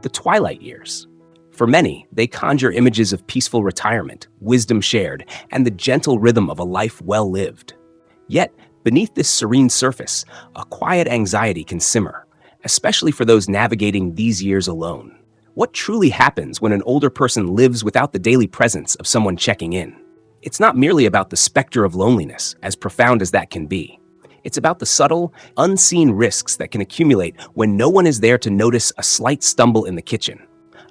The twilight years. For many, they conjure images of peaceful retirement, wisdom shared, and the gentle rhythm of a life well lived. Yet, beneath this serene surface, a quiet anxiety can simmer, especially for those navigating these years alone. What truly happens when an older person lives without the daily presence of someone checking in? It's not merely about the specter of loneliness, as profound as that can be. It's about the subtle, unseen risks that can accumulate when no one is there to notice a slight stumble in the kitchen,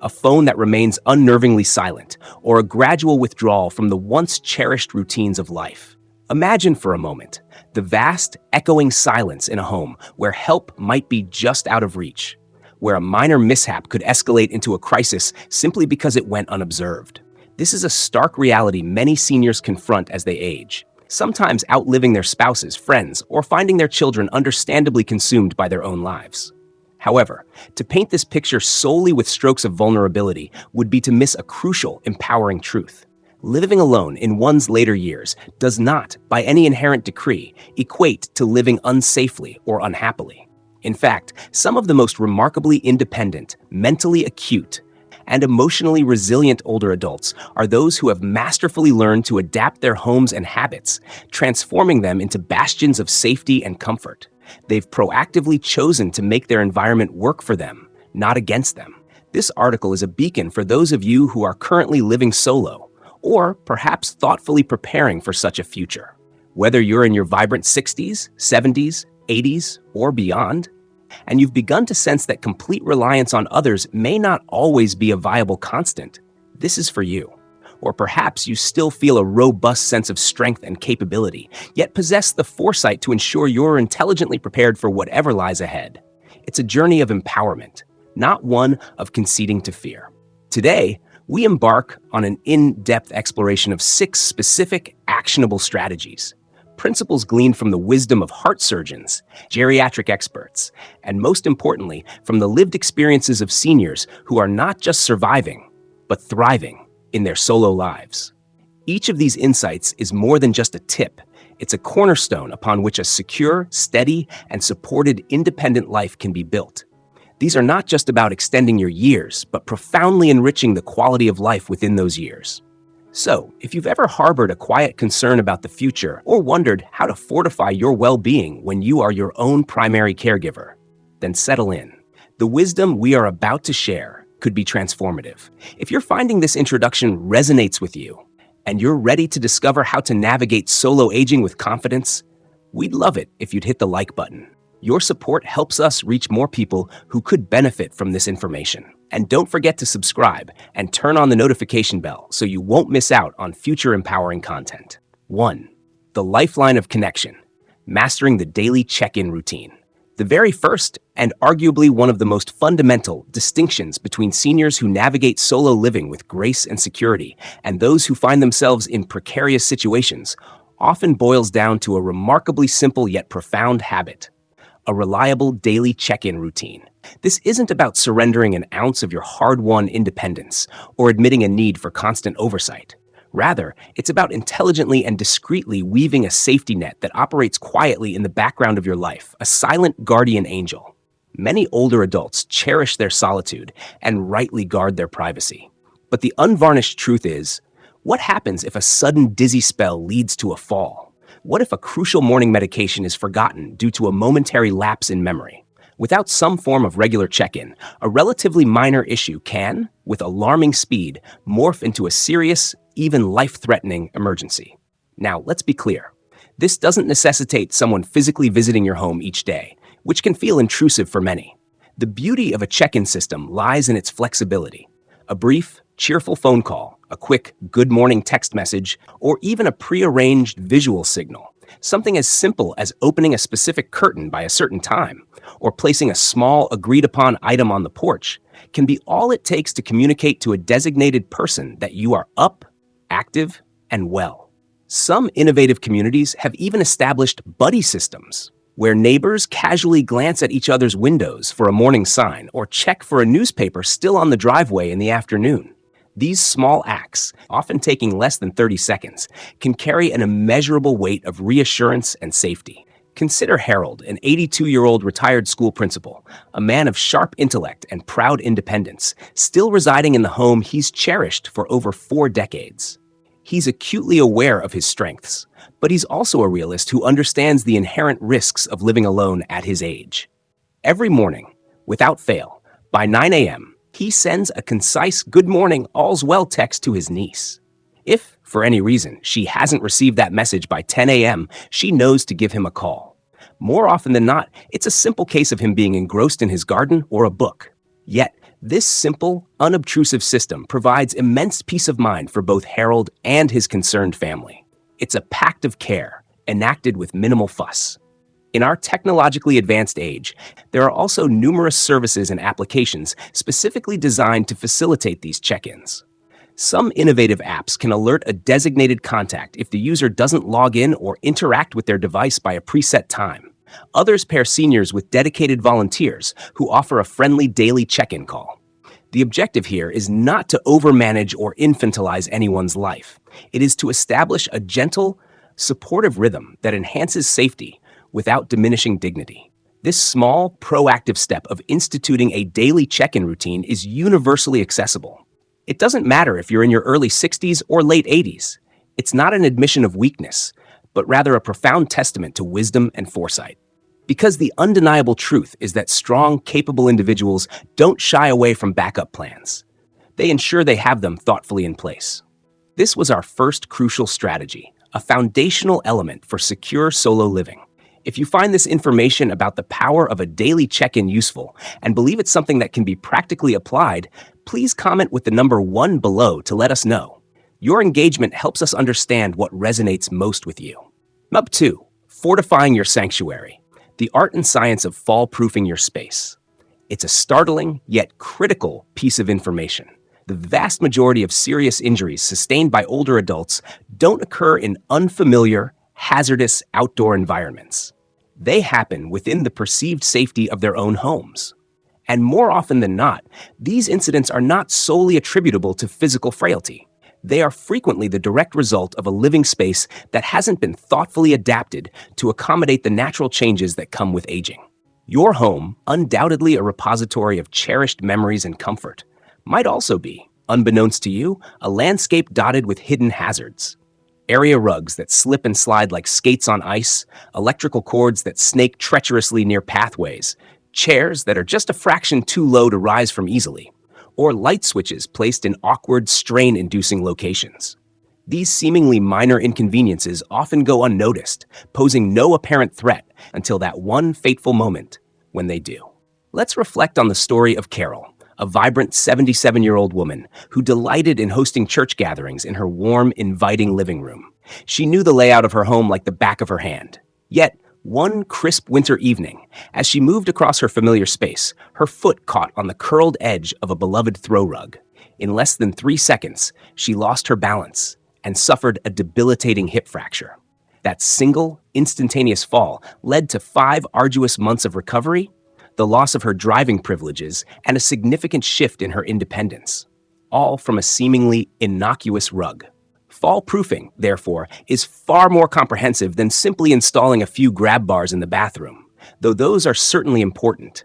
a phone that remains unnervingly silent, or a gradual withdrawal from the once cherished routines of life. Imagine for a moment the vast, echoing silence in a home where help might be just out of reach, where a minor mishap could escalate into a crisis simply because it went unobserved. This is a stark reality many seniors confront as they age, sometimes outliving their spouses, friends, or finding their children understandably consumed by their own lives. However, to paint this picture solely with strokes of vulnerability would be to miss a crucial, empowering truth. Living alone in one's later years does not, by any inherent decree, equate to living unsafely or unhappily. In fact, some of the most remarkably independent, mentally acute, and emotionally resilient older adults are those who have masterfully learned to adapt their homes and habits, transforming them into bastions of safety and comfort. They've proactively chosen to make their environment work for them, not against them. This article is a beacon for those of you who are currently living solo, or perhaps thoughtfully preparing for such a future. Whether you're in your vibrant 60s, 70s, 80s, or beyond, and you've begun to sense that complete reliance on others may not always be a viable constant, this is for you. Or perhaps you still feel a robust sense of strength and capability, yet possess the foresight to ensure you're intelligently prepared for whatever lies ahead. It's a journey of empowerment, not one of conceding to fear. Today, we embark on an in-depth exploration of 6 specific, actionable strategies, principles gleaned from the wisdom of heart surgeons, geriatric experts, and most importantly, from the lived experiences of seniors who are not just surviving, but thriving in their solo lives. Each of these insights is more than just a tip. It's a cornerstone upon which a secure, steady, and supported independent life can be built. These are not just about extending your years, but profoundly enriching the quality of life within those years. So, if you've ever harbored a quiet concern about the future or wondered how to fortify your well-being when you are your own primary caregiver, then settle in. The wisdom we are about to share could be transformative. If you're finding this introduction resonates with you, and you're ready to discover how to navigate solo aging with confidence, we'd love it if you'd hit the like button. Your support helps us reach more people who could benefit from this information. And don't forget to subscribe and turn on the notification bell so you won't miss out on future empowering content. 1. The lifeline of connection, mastering the daily check-in routine. The very first, and arguably one of the most fundamental, distinctions between seniors who navigate solo living with grace and security and those who find themselves in precarious situations often boils down to a remarkably simple yet profound habit: a reliable daily check-in routine. This isn't about surrendering an ounce of your hard-won independence or admitting a need for constant oversight. Rather, it's about intelligently and discreetly weaving a safety net that operates quietly in the background of your life, a silent guardian angel. Many older adults cherish their solitude and rightly guard their privacy. But the unvarnished truth is, what happens if a sudden dizzy spell leads to a fall? What if a crucial morning medication is forgotten due to a momentary lapse in memory? Without some form of regular check-in, a relatively minor issue can, with alarming speed, morph into a serious, even life-threatening emergency. Now, let's be clear. This doesn't necessitate someone physically visiting your home each day, which can feel intrusive for many. The beauty of a check-in system lies in its flexibility. A brief, cheerful phone call, a quick good morning text message, or even a prearranged visual signal. Something as simple as opening a specific curtain by a certain time, or placing a small agreed-upon item on the porch, can be all it takes to communicate to a designated person that you are up, active, and well. Some innovative communities have even established buddy systems, where neighbors casually glance at each other's windows for a morning sign or check for a newspaper still on the driveway in the afternoon. These small acts, often taking less than 30 seconds, can carry an immeasurable weight of reassurance and safety. Consider Harold, an 82-year-old retired school principal, a man of sharp intellect and proud independence, still residing in the home he's cherished for over 4 decades. He's acutely aware of his strengths, but he's also a realist who understands the inherent risks of living alone at his age. Every morning, without fail, by 9 a.m., he sends a concise "Good morning, all's well" text to his niece. If, for any reason, she hasn't received that message by 10 a.m., she knows to give him a call. More often than not, it's a simple case of him being engrossed in his garden or a book. Yet, this simple, unobtrusive system provides immense peace of mind for both Harold and his concerned family. It's a pact of care, enacted with minimal fuss. In our technologically advanced age, there are also numerous services and applications specifically designed to facilitate these check-ins. Some innovative apps can alert a designated contact if the user doesn't log in or interact with their device by a preset time. Others pair seniors with dedicated volunteers who offer a friendly daily check-in call. The objective here is not to overmanage or infantilize anyone's life. It is to establish a gentle, supportive rhythm that enhances safety without diminishing dignity. This small, proactive step of instituting a daily check-in routine is universally accessible. It doesn't matter if you're in your early 60s or late 80s. It's not an admission of weakness, but rather a profound testament to wisdom and foresight. Because the undeniable truth is that strong, capable individuals don't shy away from backup plans. They ensure they have them thoughtfully in place. This was our first crucial strategy, a foundational element for secure solo living. If you find this information about the power of a daily check-in useful and believe it's something that can be practically applied, please comment with the number 1 below to let us know. Your engagement helps us understand what resonates most with you. Number 2, fortifying your sanctuary, the art and science of fall-proofing your space. It's a startling yet critical piece of information. The vast majority of serious injuries sustained by older adults don't occur in unfamiliar, hazardous outdoor environments. They happen within the perceived safety of their own homes. And more often than not, these incidents are not solely attributable to physical frailty. They are frequently the direct result of a living space that hasn't been thoughtfully adapted to accommodate the natural changes that come with aging. Your home, undoubtedly a repository of cherished memories and comfort, might also be, unbeknownst to you, a landscape dotted with hidden hazards. Area rugs that slip and slide like skates on ice, electrical cords that snake treacherously near pathways, chairs that are just a fraction too low to rise from easily, or light switches placed in awkward, strain-inducing locations. These seemingly minor inconveniences often go unnoticed, posing no apparent threat until that one fateful moment when they do. Let's reflect on the story of Carol, a vibrant 77-year-old woman who delighted in hosting church gatherings in her warm, inviting living room. She knew the layout of her home like the back of her hand. Yet, one crisp winter evening, as she moved across her familiar space, her foot caught on the curled edge of a beloved throw rug. In less than 3 seconds, she lost her balance and suffered a debilitating hip fracture. That single, instantaneous fall led to 5 arduous months of recovery, the loss of her driving privileges, and a significant shift in her independence, all from a seemingly innocuous rug. Fall-proofing, therefore, is far more comprehensive than simply installing a few grab bars in the bathroom, though those are certainly important.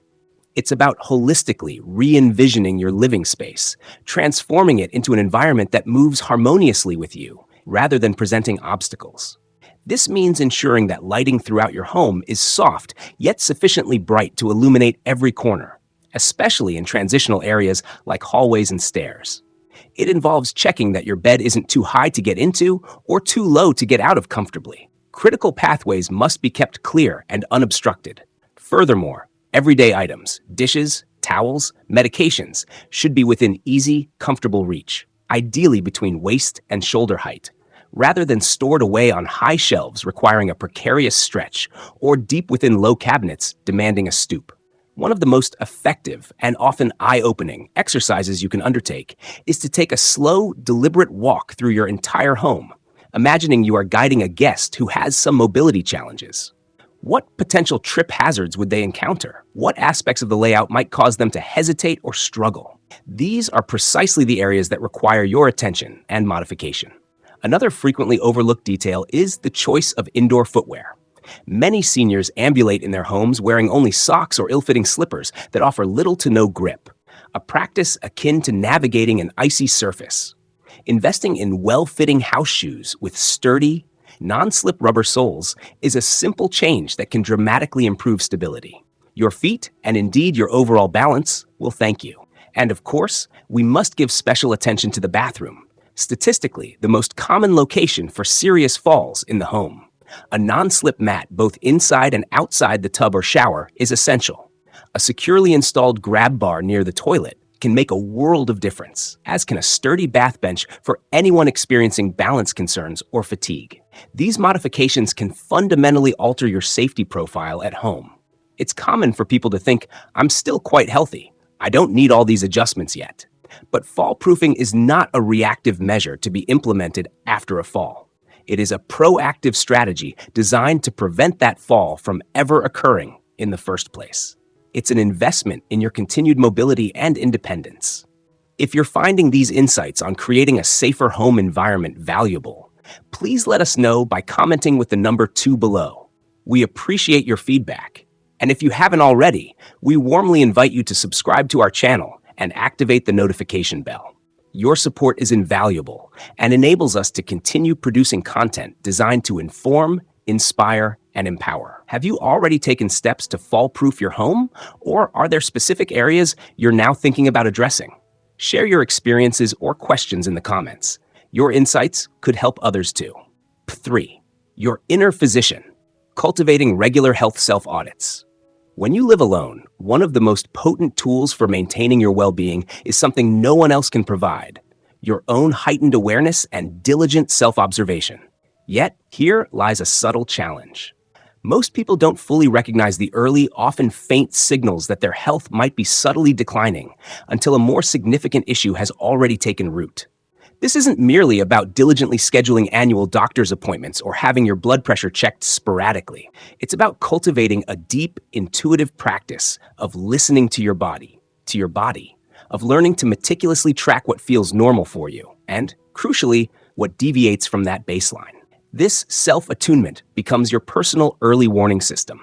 It's about holistically re-envisioning your living space, transforming it into an environment that moves harmoniously with you, rather than presenting obstacles. This means ensuring that lighting throughout your home is soft, yet sufficiently bright to illuminate every corner, especially in transitional areas like hallways and stairs. It involves checking that your bed isn't too high to get into or too low to get out of comfortably. Critical pathways must be kept clear and unobstructed. Furthermore, everyday items, dishes, towels, medications should be within easy, comfortable reach, ideally between waist and shoulder height, rather than stored away on high shelves requiring a precarious stretch or deep within low cabinets demanding a stoop. One of the most effective and often eye-opening exercises you can undertake is to take a slow, deliberate walk through your entire home, imagining you are guiding a guest who has some mobility challenges. What potential trip hazards would they encounter? What aspects of the layout might cause them to hesitate or struggle? These are precisely the areas that require your attention and modification. Another frequently overlooked detail is the choice of indoor footwear. Many seniors ambulate in their homes wearing only socks or ill-fitting slippers that offer little to no grip, a practice akin to navigating an icy surface. Investing in well-fitting house shoes with sturdy, non-slip rubber soles is a simple change that can dramatically improve stability. Your feet, and indeed your overall balance, will thank you. And of course, we must give special attention to the bathroom, statistically the most common location for serious falls in the home. A non-slip mat both inside and outside the tub or shower is essential. A securely installed grab bar near the toilet can make a world of difference, as can a sturdy bath bench for anyone experiencing balance concerns or fatigue. These modifications can fundamentally alter your safety profile at home. It's common for people to think, "I'm still quite healthy. I don't need all these adjustments yet." But fall-proofing is not a reactive measure to be implemented after a fall. It is a proactive strategy designed to prevent that fall from ever occurring in the first place. It's an investment in your continued mobility and independence. If you're finding these insights on creating a safer home environment valuable, please let us know by commenting with the number 2 below. We appreciate your feedback. And if you haven't already, we warmly invite you to subscribe to our channel and activate the notification bell. Your support is invaluable and enables us to continue producing content designed to inform, inspire, and empower. Have you already taken steps to fall-proof your home, or are there specific areas you're now thinking about addressing? Share your experiences or questions in the comments. Your insights could help others too. 3. Your inner physician. Cultivating regular health self-audits. When you live alone, one of the most potent tools for maintaining your well-being is something no one else can provide: your own heightened awareness and diligent self-observation. Yet, here lies a subtle challenge. Most people don't fully recognize the early, often faint signals that their health might be subtly declining until a more significant issue has already taken root. This isn't merely about diligently scheduling annual doctor's appointments or having your blood pressure checked sporadically. It's about cultivating a deep, intuitive practice of listening to your body, of learning to meticulously track what feels normal for you, and, crucially, what deviates from that baseline. This self-attunement becomes your personal early warning system,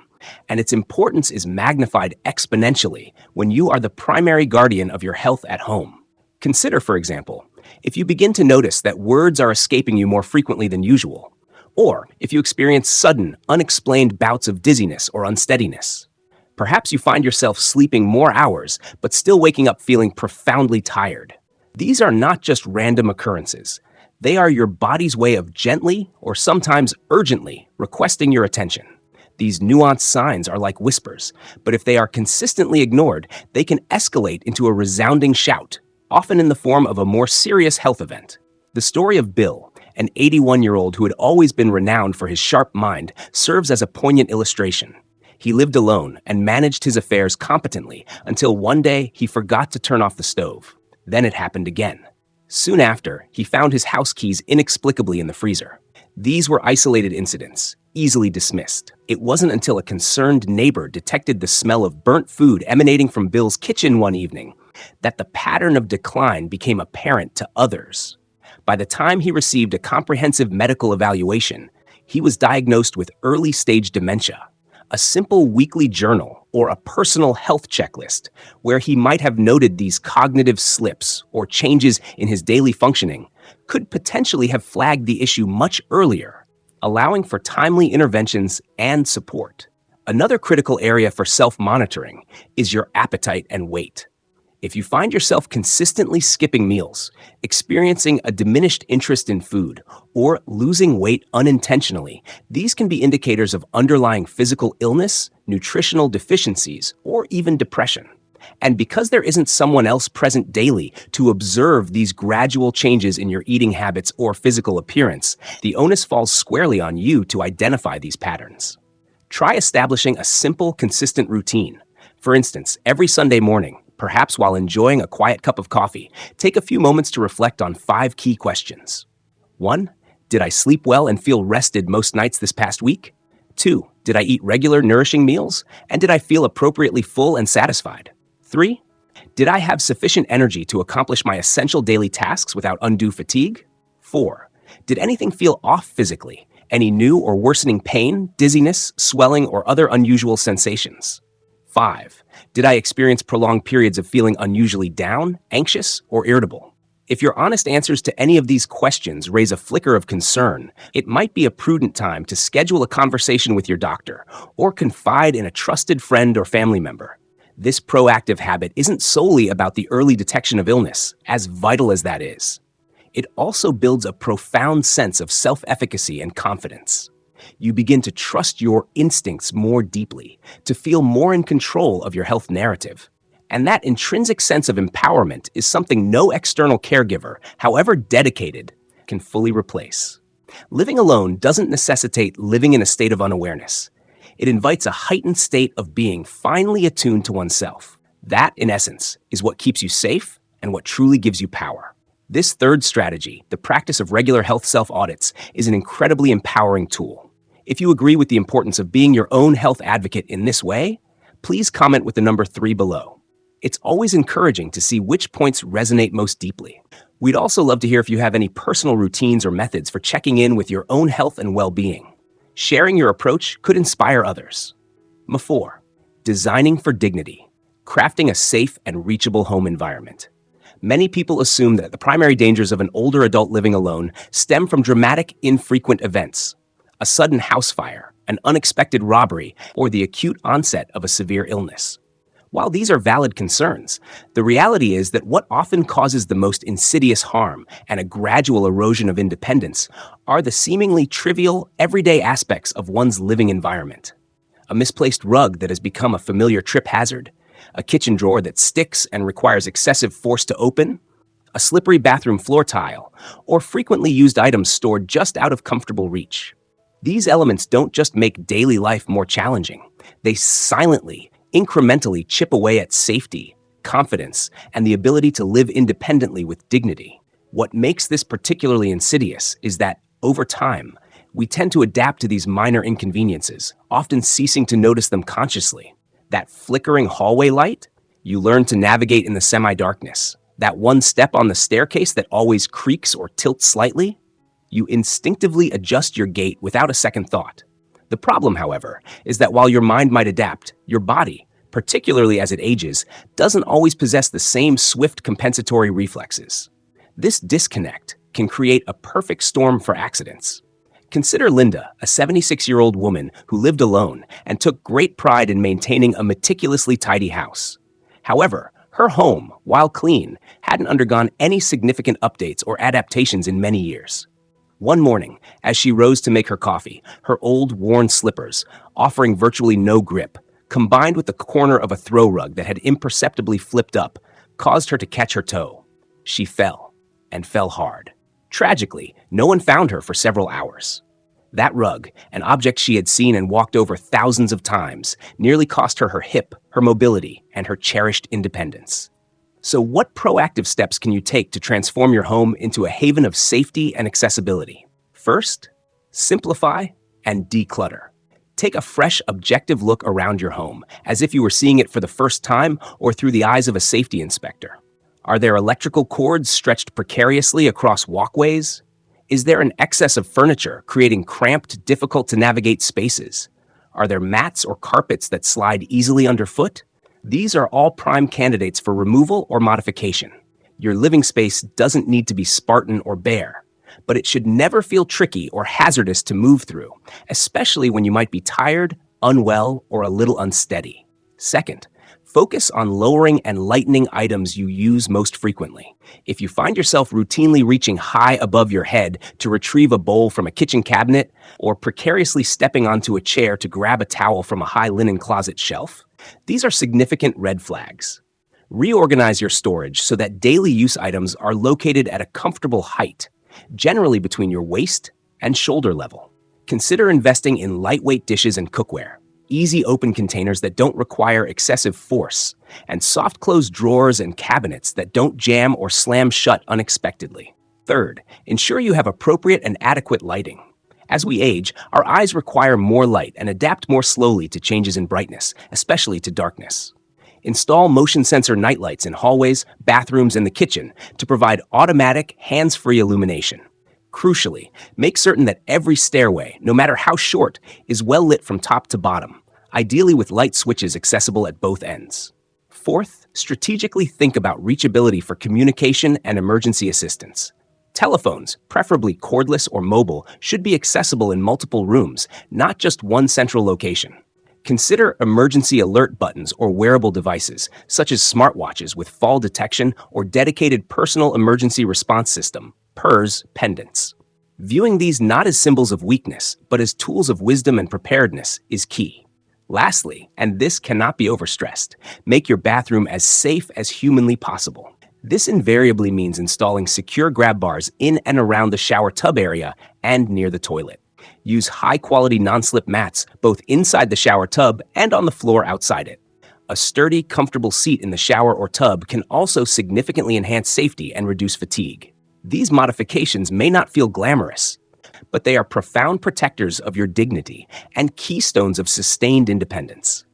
and its importance is magnified exponentially when you are the primary guardian of your health at home. Consider, for example, if you begin to notice that words are escaping you more frequently than usual, or if you experience sudden, unexplained bouts of dizziness or unsteadiness. Perhaps you find yourself sleeping more hours, but still waking up feeling profoundly tired. These are not just random occurrences. They are your body's way of gently, or sometimes urgently, requesting your attention. These nuanced signs are like whispers, but if they are consistently ignored, they can escalate into a resounding shout, often in the form of a more serious health event. The story of Bill, an 81-year-old who had always been renowned for his sharp mind, serves as a poignant illustration. He lived alone and managed his affairs competently until one day he forgot to turn off the stove. Then it happened again. Soon after, he found his house keys inexplicably in the freezer. These were isolated incidents, easily dismissed. It wasn't until a concerned neighbor detected the smell of burnt food emanating from Bill's kitchen one evening that the pattern of decline became apparent to others. By the time he received a comprehensive medical evaluation, he was diagnosed with early-stage dementia. A simple weekly journal or a personal health checklist where he might have noted these cognitive slips or changes in his daily functioning could potentially have flagged the issue much earlier, allowing for timely interventions and support. Another critical area for self-monitoring is your appetite and weight. If you find yourself consistently skipping meals, experiencing a diminished interest in food, or losing weight unintentionally, these can be indicators of underlying physical illness, nutritional deficiencies, or even depression. And because there isn't someone else present daily to observe these gradual changes in your eating habits or physical appearance, the onus falls squarely on you to identify these patterns. Try establishing a simple, consistent routine. For instance, every Sunday morning, perhaps while enjoying a quiet cup of coffee, take a few moments to reflect on 5 key questions. 1. Did I sleep well and feel rested most nights this past week? 2. Did I eat regular, nourishing meals? And did I feel appropriately full and satisfied? 3. Did I have sufficient energy to accomplish my essential daily tasks without undue fatigue? 4. Did anything feel off physically? Any new or worsening pain, dizziness, swelling, or other unusual sensations? 5. Did I experience prolonged periods of feeling unusually down, anxious, or irritable? If your honest answers to any of these questions raise a flicker of concern, it might be a prudent time to schedule a conversation with your doctor or confide in a trusted friend or family member. This proactive habit isn't solely about the early detection of illness, as vital as that is. It also builds a profound sense of self-efficacy and confidence. You begin to trust your instincts more deeply, to feel more in control of your health narrative. And that intrinsic sense of empowerment is something no external caregiver, however dedicated, can fully replace. Living alone doesn't necessitate living in a state of unawareness. It invites a heightened state of being finely attuned to oneself. That, in essence, is what keeps you safe and what truly gives you power. This third strategy, the practice of regular health self-audits, is an incredibly empowering tool. If you agree with the importance of being your own health advocate in this way, please comment with the number 3 below. It's always encouraging to see which points resonate most deeply. We'd also love to hear if you have any personal routines or methods for checking in with your own health and well-being. Sharing your approach could inspire others. 4. Designing for dignity. Crafting a safe and reachable home environment. Many people assume that the primary dangers of an older adult living alone stem from dramatic, infrequent events. A sudden house fire, an unexpected robbery, or the acute onset of a severe illness. While these are valid concerns, the reality is that what often causes the most insidious harm and a gradual erosion of independence are the seemingly trivial, everyday aspects of one's living environment. A misplaced rug that has become a familiar trip hazard, a kitchen drawer that sticks and requires excessive force to open, a slippery bathroom floor tile, or frequently used items stored just out of comfortable reach. These elements don't just make daily life more challenging, they silently, incrementally chip away at safety, confidence, and the ability to live independently with dignity. What makes this particularly insidious is that, over time, we tend to adapt to these minor inconveniences, often ceasing to notice them consciously. That flickering hallway light, you learn to navigate in the semi-darkness. That one step on the staircase that always creaks or tilts slightly, you instinctively adjust your gait without a second thought. The problem, however, is that while your mind might adapt, your body, particularly as it ages, doesn't always possess the same swift compensatory reflexes. This disconnect can create a perfect storm for accidents. Consider Linda, a 76-year-old woman who lived alone and took great pride in maintaining a meticulously tidy house. However, her home, while clean, hadn't undergone any significant updates or adaptations in many years. One morning, as she rose to make her coffee, her old, worn slippers, offering virtually no grip, combined with the corner of a throw rug that had imperceptibly flipped up, caused her to catch her toe. She fell, and fell hard. Tragically, no one found her for several hours. That rug, an object she had seen and walked over thousands of times, nearly cost her her hip, her mobility, and her cherished independence. So what proactive steps can you take to transform your home into a haven of safety and accessibility? First, simplify and declutter. Take a fresh, objective look around your home, as if you were seeing it for the first time or through the eyes of a safety inspector. Are there electrical cords stretched precariously across walkways? Is there an excess of furniture creating cramped, difficult-to-navigate spaces? Are there mats or carpets that slide easily underfoot? These are all prime candidates for removal or modification. Your living space doesn't need to be Spartan or bare, but it should never feel tricky or hazardous to move through, especially when you might be tired, unwell, or a little unsteady. Second, focus on lowering and lightening items you use most frequently. If you find yourself routinely reaching high above your head to retrieve a bowl from a kitchen cabinet, or precariously stepping onto a chair to grab a towel from a high linen closet shelf, these are significant red flags. Reorganize your storage so that daily use items are located at a comfortable height, generally between your waist and shoulder level. Consider investing in lightweight dishes and cookware, easy open containers that don't require excessive force, and soft-close drawers and cabinets that don't jam or slam shut unexpectedly. Third, ensure you have appropriate and adequate lighting. As we age, our eyes require more light and adapt more slowly to changes in brightness, especially to darkness. Install motion sensor nightlights in hallways, bathrooms, and the kitchen to provide automatic, hands-free illumination. Crucially, make certain that every stairway, no matter how short, is well lit from top to bottom, ideally with light switches accessible at both ends. Fourth, strategically think about reachability for communication and emergency assistance. Telephones, preferably cordless or mobile, should be accessible in multiple rooms, not just one central location. Consider emergency alert buttons or wearable devices, such as smartwatches with fall detection or dedicated personal emergency response system, PERS, pendants. Viewing these not as symbols of weakness, but as tools of wisdom and preparedness is key. Lastly, and this cannot be overstressed, make your bathroom as safe as humanly possible. This invariably means installing secure grab bars in and around the shower tub area and near the toilet. Use high-quality non-slip mats both inside the shower tub and on the floor outside it. A sturdy, comfortable seat in the shower or tub can also significantly enhance safety and reduce fatigue. These modifications may not feel glamorous, but they are profound protectors of your dignity and keystones of sustained independence.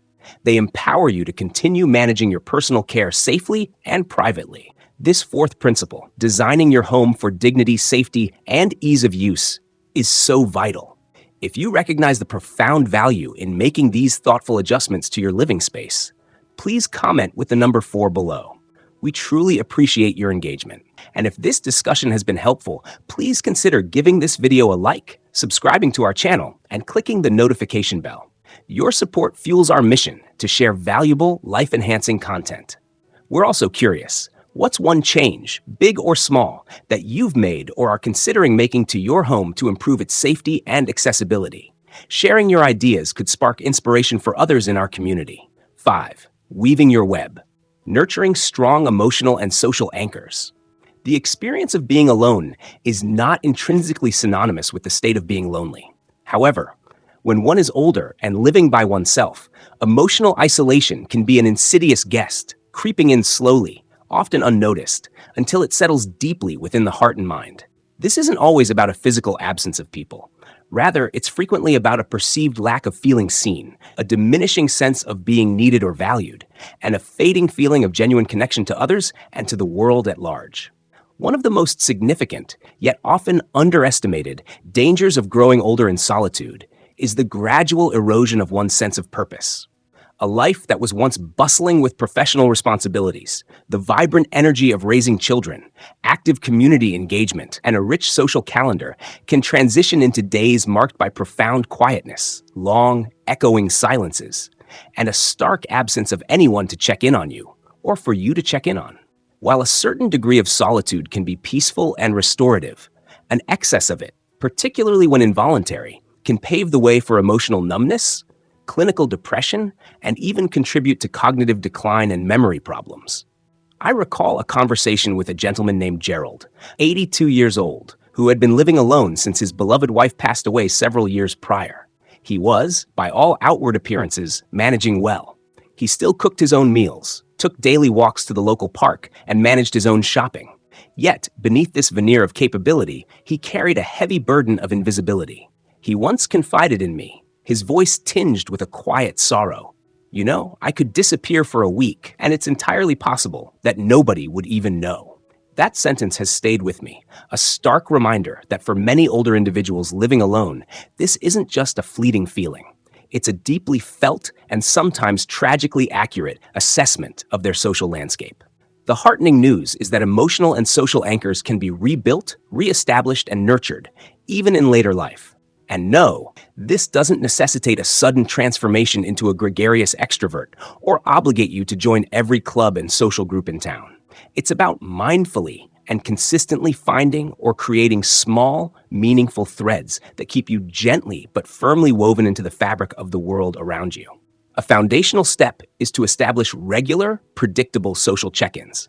They empower you to continue managing your personal care safely and privately. This fourth principle, designing your home for dignity, safety, and ease of use, is so vital. If you recognize the profound value in making these thoughtful adjustments to your living space, please comment with the number 4 below. We truly appreciate your engagement. And if this discussion has been helpful, please consider giving this video a like, subscribing to our channel, and clicking the notification bell. Your support fuels our mission to share valuable, life-enhancing content. We're also curious, what's one change, big or small, that you've made or are considering making to your home to improve its safety and accessibility? Sharing your ideas could spark inspiration for others in our community. 5. Weaving your web. Nurturing strong emotional and social anchors. The experience of being alone is not intrinsically synonymous with the state of being lonely. However, when one is older and living by oneself, emotional isolation can be an insidious guest, creeping in slowly, often unnoticed, until it settles deeply within the heart and mind. This isn't always about a physical absence of people. Rather, it's frequently about a perceived lack of feeling seen, a diminishing sense of being needed or valued, and a fading feeling of genuine connection to others and to the world at large. One of the most significant, yet often underestimated, dangers of growing older in solitude is the gradual erosion of one's sense of purpose. A life that was once bustling with professional responsibilities, the vibrant energy of raising children, active community engagement, and a rich social calendar can transition into days marked by profound quietness, long, echoing silences, and a stark absence of anyone to check in on you, or for you to check in on. While a certain degree of solitude can be peaceful and restorative, an excess of it, particularly when involuntary, can pave the way for emotional numbness, clinical depression, and even contribute to cognitive decline and memory problems. I recall a conversation with a gentleman named Gerald, 82 years old, who had been living alone since his beloved wife passed away several years prior. He was, by all outward appearances, managing well. He still cooked his own meals, took daily walks to the local park, and managed his own shopping. Yet, beneath this veneer of capability, he carried a heavy burden of invisibility. He once confided in me, his voice tinged with a quiet sorrow. You know, I could disappear for a week, and it's entirely possible that nobody would even know. That sentence has stayed with me, a stark reminder that for many older individuals living alone, this isn't just a fleeting feeling. It's a deeply felt and sometimes tragically accurate assessment of their social landscape. The heartening news is that emotional and social anchors can be rebuilt, reestablished, and nurtured, even in later life. And no, this doesn't necessitate a sudden transformation into a gregarious extrovert or obligate you to join every club and social group in town. It's about mindfully and consistently finding or creating small, meaningful threads that keep you gently but firmly woven into the fabric of the world around you. A foundational step is to establish regular, predictable social check-ins.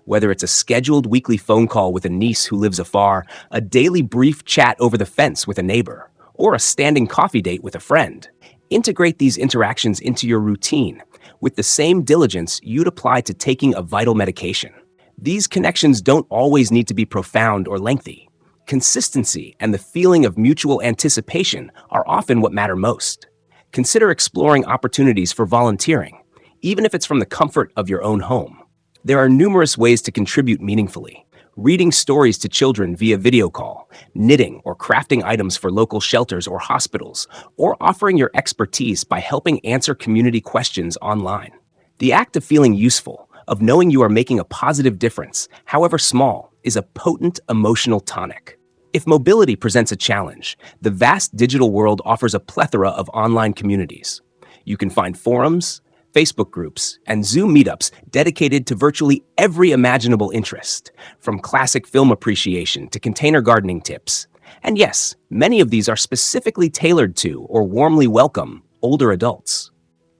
Whether it's a scheduled weekly phone call with a niece who lives afar, a daily brief chat over the fence with a neighbor, or a standing coffee date with a friend. Integrate these interactions into your routine with the same diligence you'd apply to taking a vital medication. These connections don't always need to be profound or lengthy. Consistency and the feeling of mutual anticipation are often what matter most. Consider exploring opportunities for volunteering, even if it's from the comfort of your own home. There are numerous ways to contribute meaningfully, reading stories to children via video call, knitting or crafting items for local shelters or hospitals, or offering your expertise by helping answer community questions online. The act of feeling useful, of knowing you are making a positive difference, however small, is a potent emotional tonic. If mobility presents a challenge, the vast digital world offers a plethora of online communities. You can find forums, Facebook groups, and Zoom meetups dedicated to virtually every imaginable interest, from classic film appreciation to container gardening tips. And yes, many of these are specifically tailored to or warmly welcome older adults.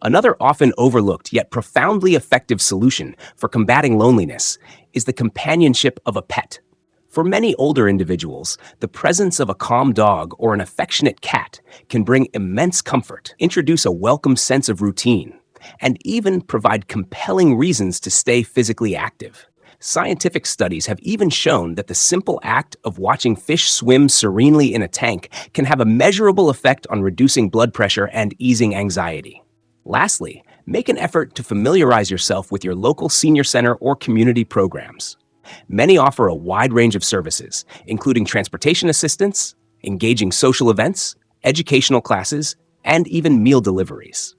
Another often overlooked yet profoundly effective solution for combating loneliness is the companionship of a pet. For many older individuals, the presence of a calm dog or an affectionate cat can bring immense comfort, introduce a welcome sense of routine, and even provide compelling reasons to stay physically active. Scientific studies have even shown that the simple act of watching fish swim serenely in a tank can have a measurable effect on reducing blood pressure and easing anxiety. Lastly, make an effort to familiarize yourself with your local senior center or community programs. Many offer a wide range of services, including transportation assistance, engaging social events, educational classes, and even meal deliveries.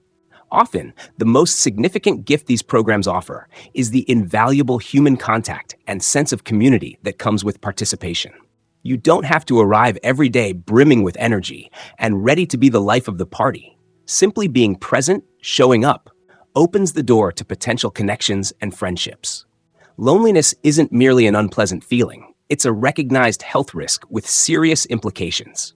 Often, the most significant gift these programs offer is the invaluable human contact and sense of community that comes with participation. You don't have to arrive every day brimming with energy and ready to be the life of the party. Simply being present, showing up, opens the door to potential connections and friendships. Loneliness isn't merely an unpleasant feeling, it's a recognized health risk with serious implications.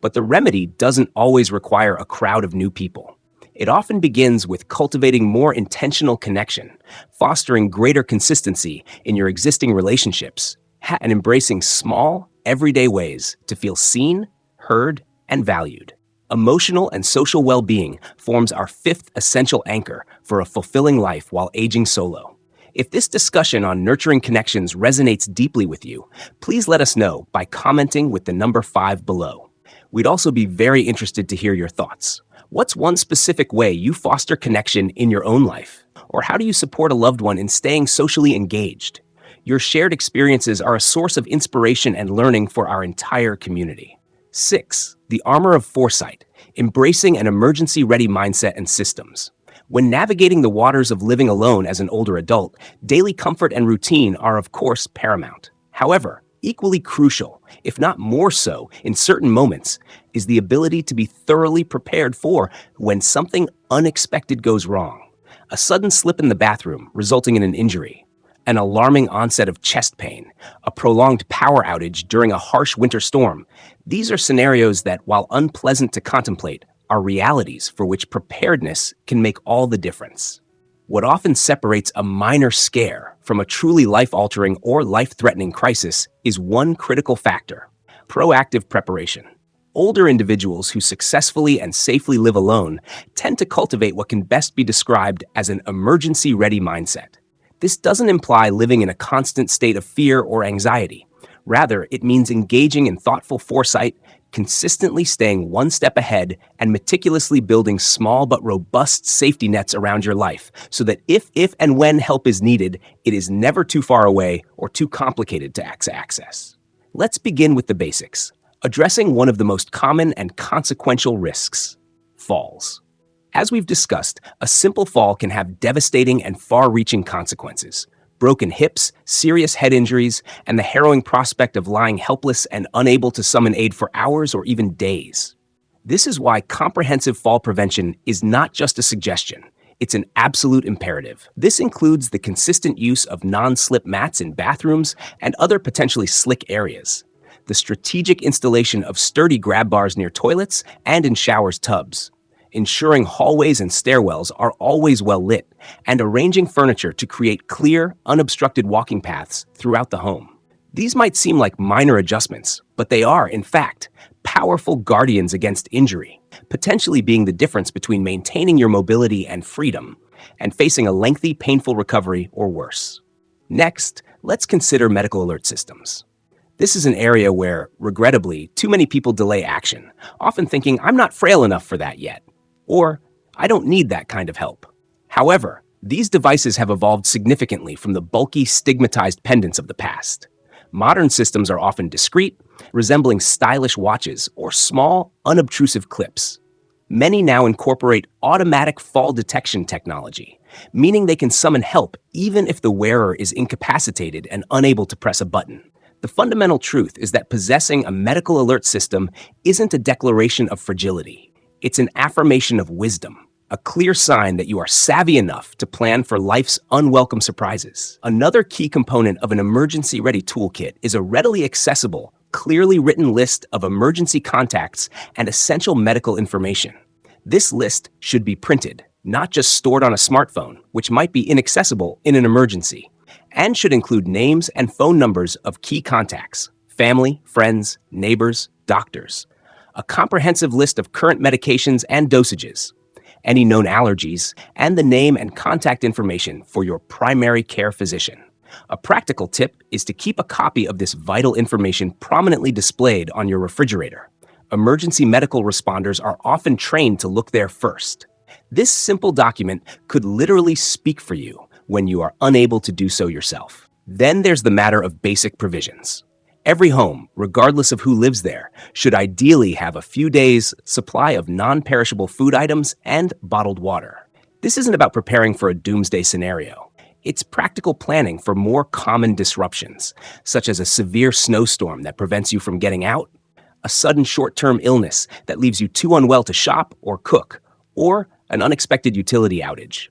But the remedy doesn't always require a crowd of new people. It often begins with cultivating more intentional connection, fostering greater consistency in your existing relationships, and embracing small, everyday ways to feel seen, heard, and valued. Emotional and social well-being forms our fifth essential anchor for a fulfilling life while aging solo. If this discussion on nurturing connections resonates deeply with you, please let us know by commenting with the number 5 below. We'd also be very interested to hear your thoughts. What's one specific way you foster connection in your own life? Or how do you support a loved one in staying socially engaged? Your shared experiences are a source of inspiration and learning for our entire community. 6. The armor of foresight, embracing an emergency-ready mindset and systems. When navigating the waters of living alone as an older adult, daily comfort and routine are, of course, paramount. However, equally crucial, if not more so in certain moments, is the ability to be thoroughly prepared for when something unexpected goes wrong. A sudden slip in the bathroom resulting in an injury, an alarming onset of chest pain, a prolonged power outage during a harsh winter storm. These are scenarios that, while unpleasant to contemplate, are realities for which preparedness can make all the difference. What often separates a minor scare from a truly life-altering or life-threatening crisis is one critical factor: proactive preparation. Older individuals who successfully and safely live alone tend to cultivate what can best be described as an emergency-ready mindset. This doesn't imply living in a constant state of fear or anxiety. Rather, it means engaging in thoughtful foresight, consistently staying one step ahead, and meticulously building small but robust safety nets around your life so that if and when help is needed, it is never too far away or too complicated to access. Let's begin with the basics, addressing one of the most common and consequential risks: falls. As we've discussed, a simple fall can have devastating and far-reaching consequences. Broken hips, serious head injuries, and the harrowing prospect of lying helpless and unable to summon aid for hours or even days. This is why comprehensive fall prevention is not just a suggestion, it's an absolute imperative. This includes the consistent use of non-slip mats in bathrooms and other potentially slick areas, the strategic installation of sturdy grab bars near toilets and in showers' tubs, ensuring hallways and stairwells are always well lit, and arranging furniture to create clear, unobstructed walking paths throughout the home. These might seem like minor adjustments, but they are, in fact, powerful guardians against injury, potentially being the difference between maintaining your mobility and freedom and facing a lengthy, painful recovery or worse. Next, let's consider medical alert systems. This is an area where, regrettably, too many people delay action, often thinking, "I'm not frail enough for that yet," or "I don't need that kind of help." However, these devices have evolved significantly from the bulky, stigmatized pendants of the past. Modern systems are often discreet, resembling stylish watches or small, unobtrusive clips. Many now incorporate automatic fall detection technology, meaning they can summon help even if the wearer is incapacitated and unable to press a button. The fundamental truth is that possessing a medical alert system isn't a declaration of fragility. It's an affirmation of wisdom, a clear sign that you are savvy enough to plan for life's unwelcome surprises. Another key component of an emergency-ready toolkit is a readily accessible, clearly written list of emergency contacts and essential medical information. This list should be printed, not just stored on a smartphone, which might be inaccessible in an emergency, and should include names and phone numbers of key contacts, family, friends, neighbors, doctors, a comprehensive list of current medications and dosages, any known allergies, and the name and contact information for your primary care physician. A practical tip is to keep a copy of this vital information prominently displayed on your refrigerator. Emergency medical responders are often trained to look there first. This simple document could literally speak for you when you are unable to do so yourself. Then there's the matter of basic provisions. Every home, regardless of who lives there, should ideally have a few days' supply of non-perishable food items and bottled water. This isn't about preparing for a doomsday scenario. It's practical planning for more common disruptions, such as a severe snowstorm that prevents you from getting out, a sudden short-term illness that leaves you too unwell to shop or cook, or an unexpected utility outage.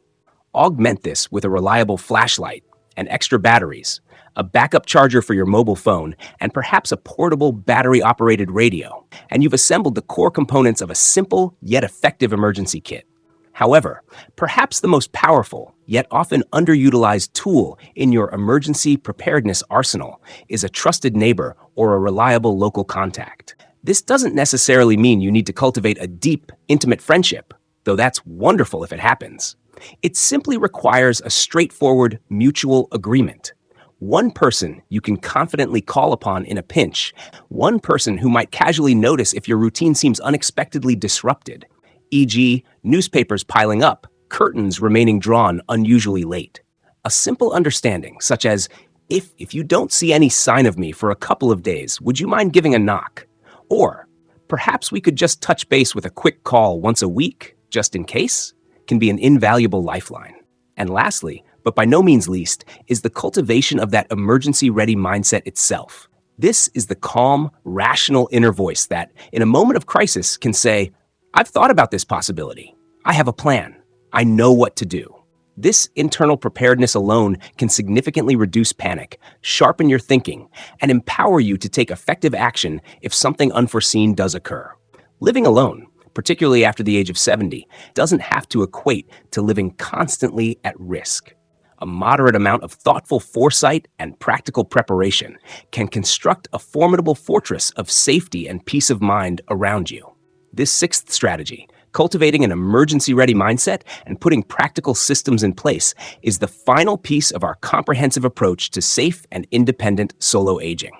Augment this with a reliable flashlight and extra batteries, a backup charger for your mobile phone, and perhaps a portable battery-operated radio, and you've assembled the core components of a simple yet effective emergency kit. However, perhaps the most powerful, yet often underutilized tool in your emergency preparedness arsenal is a trusted neighbor or a reliable local contact. This doesn't necessarily mean you need to cultivate a deep, intimate friendship, though that's wonderful if it happens. It simply requires a straightforward mutual agreement. One person you can confidently call upon in a pinch, one person who might casually notice if your routine seems unexpectedly disrupted, e.g., newspapers piling up, curtains remaining drawn unusually late. A simple understanding, such as, if you don't see any sign of me for a couple of days, would you mind giving a knock? Or, perhaps we could just touch base with a quick call once a week, just in case, can be an invaluable lifeline. And lastly, but by no means least, is the cultivation of that emergency-ready mindset itself. This is the calm, rational inner voice that, in a moment of crisis, can say, I've thought about this possibility. I have a plan. I know what to do. This internal preparedness alone can significantly reduce panic, sharpen your thinking, and empower you to take effective action if something unforeseen does occur. Living alone, particularly after the age of 70, doesn't have to equate to living constantly at risk. A moderate amount of thoughtful foresight and practical preparation can construct a formidable fortress of safety and peace of mind around you. This sixth strategy, cultivating an emergency-ready mindset and putting practical systems in place, is the final piece of our comprehensive approach to safe and independent solo aging.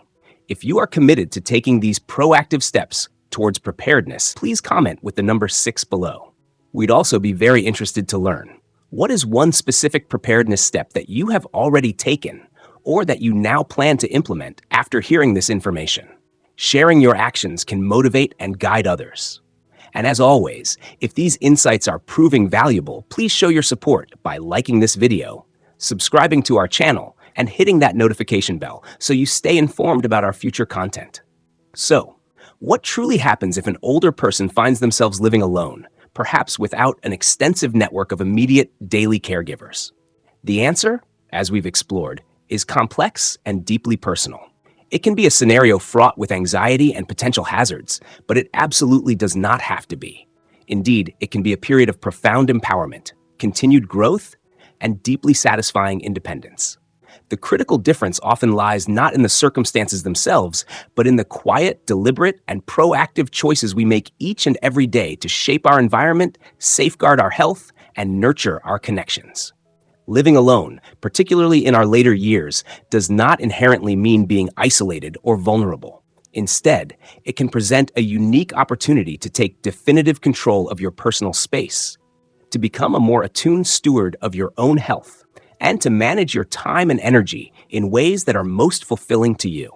If you are committed to taking these proactive steps towards preparedness, please comment with the number 6 below. We'd also be very interested to learn, what is one specific preparedness step that you have already taken or that you now plan to implement after hearing this information? Sharing your actions can motivate and guide others. And as always, if these insights are proving valuable, please show your support by liking this video, subscribing to our channel, and hitting that notification bell so you stay informed about our future content. So, what truly happens if an older person finds themselves living alone, perhaps without an extensive network of immediate daily caregivers? The answer, as we've explored, is complex and deeply personal. It can be a scenario fraught with anxiety and potential hazards, but it absolutely does not have to be. Indeed, it can be a period of profound empowerment, continued growth, and deeply satisfying independence. The critical difference often lies not in the circumstances themselves, but in the quiet, deliberate, and proactive choices we make each and every day to shape our environment, safeguard our health, and nurture our connections. Living alone, particularly in our later years, does not inherently mean being isolated or vulnerable. Instead, it can present a unique opportunity to take definitive control of your personal space, to become a more attuned steward of your own health, and to manage your time and energy in ways that are most fulfilling to you.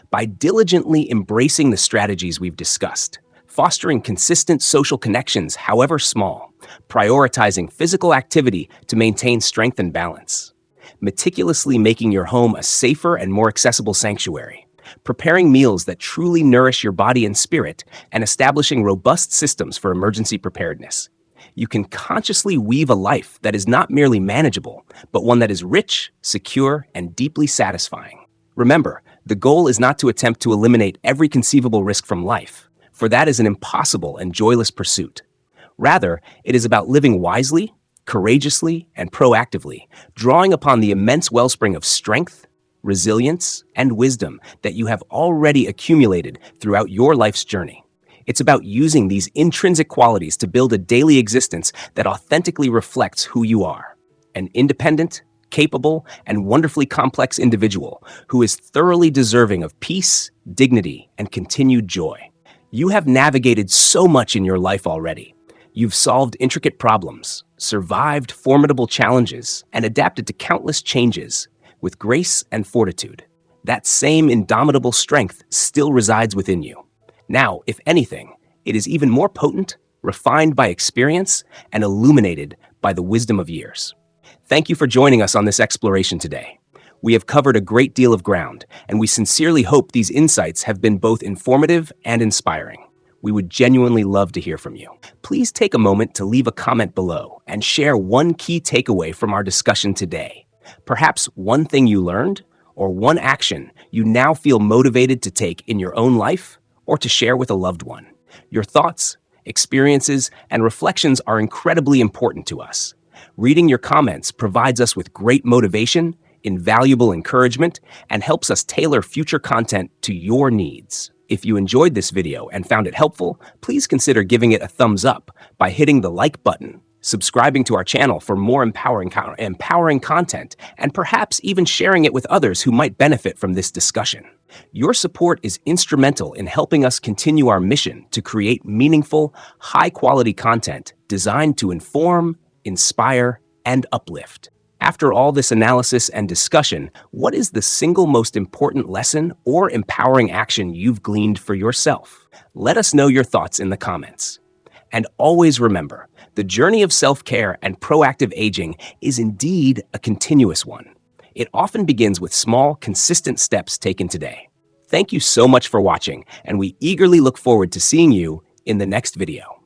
By diligently embracing the strategies we've discussed, fostering consistent social connections, however small, prioritizing physical activity to maintain strength and balance, meticulously making your home a safer and more accessible sanctuary, preparing meals that truly nourish your body and spirit, and establishing robust systems for emergency preparedness, you can consciously weave a life that is not merely manageable, but one that is rich, secure, and deeply satisfying. Remember, the goal is not to attempt to eliminate every conceivable risk from life, for that is an impossible and joyless pursuit. Rather, it is about living wisely, courageously, and proactively, drawing upon the immense wellspring of strength, resilience, and wisdom that you have already accumulated throughout your life's journey. It's about using these intrinsic qualities to build a daily existence that authentically reflects who you are, an independent, capable, and wonderfully complex individual who is thoroughly deserving of peace, dignity, and continued joy. You have navigated so much in your life already. You've solved intricate problems, survived formidable challenges, and adapted to countless changes with grace and fortitude. That same indomitable strength still resides within you. Now, if anything, it is even more potent, refined by experience, and illuminated by the wisdom of years. Thank you for joining us on this exploration today. We have covered a great deal of ground, and we sincerely hope these insights have been both informative and inspiring. We would genuinely love to hear from you. Please take a moment to leave a comment below and share one key takeaway from our discussion today. Perhaps one thing you learned, or one action you now feel motivated to take in your own life or to share with a loved one. Your thoughts, experiences, and reflections are incredibly important to us. Reading your comments provides us with great motivation, invaluable encouragement, and helps us tailor future content to your needs. If you enjoyed this video and found it helpful, please consider giving it a thumbs up by hitting the like button, subscribing to our channel for more empowering content, and perhaps even sharing it with others who might benefit from this discussion. Your support is instrumental in helping us continue our mission to create meaningful, high-quality content designed to inform, inspire, and uplift. After all this analysis and discussion, what is the single most important lesson or empowering action you've gleaned for yourself? Let us know your thoughts in the comments. And always remember, the journey of self-care and proactive aging is indeed a continuous one. It often begins with small, consistent steps taken today. Thank you so much for watching, and we eagerly look forward to seeing you in the next video.